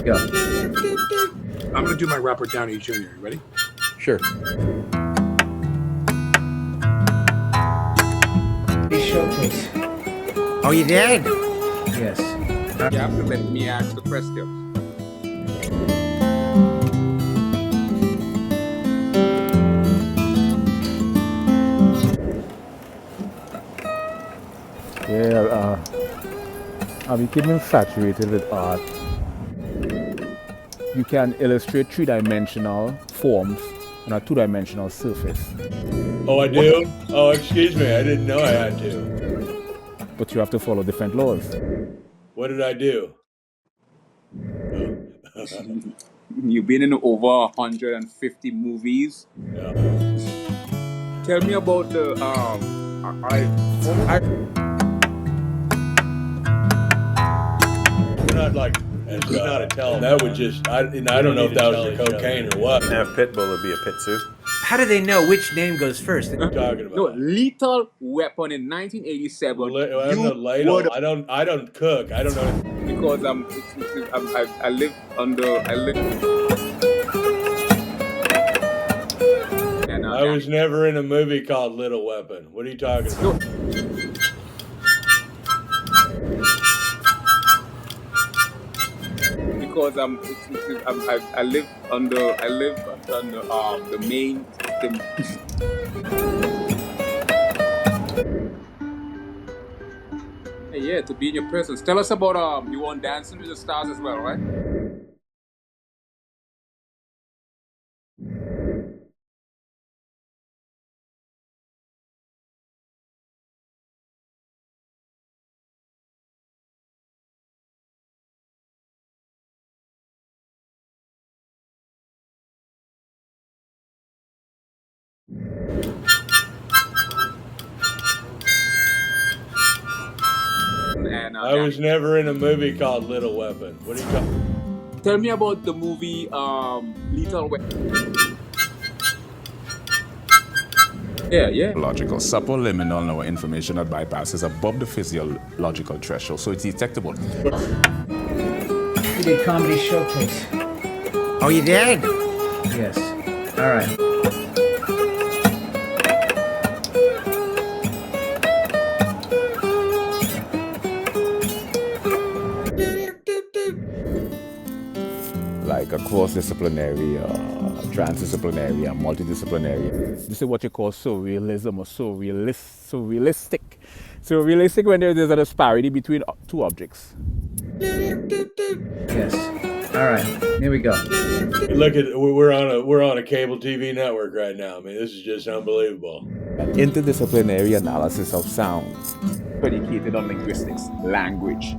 Go. I'm gonna do my Robert Downey Jr. You ready? Sure. Showcase. Oh, you did? Yes. You have to let me ask the question. Yeah, I became infatuated with art. You can illustrate three-dimensional forms on a two-dimensional surface. Oh, I do? Oh, excuse me. I didn't know I had to. But you have to follow different laws. What did I do? You've been in over 150 movies. Yeah. Tell me about the You're not like, it's not a tell. That would just, I don't know if that was the cocaine or what. Now, Pitbull would be a Pitsu. How do they know which name goes first? What are you talking about? no Lethal Weapon in 1987. Well, I'm a ladle. I don't cook. I don't know. Because I live under and, I was never in a movie called Little Weapon. What are you talking about? Because I live under the main system. Hey, yeah, to be in your presence. Tell us about you on Dancing with the Stars as well, right? And, I was never in a movie called Little Weapon. What are you talking? Tell me about the movie Lethal Weapon. Yeah. Logical. Subliminal no information that bypasses above the physiological threshold, so it's detectable. We did comedy showcase. Oh, you did? Yes. All right. Like a cross-disciplinary, transdisciplinary, and multidisciplinary. This is what you call surrealism or surrealistic. Surrealistic when there's a disparity between two objects. Yes. All right. Here we go. Look at we're on a cable TV network right now. I mean, this is just unbelievable. An interdisciplinary analysis of sound. Predicated on linguistics, language,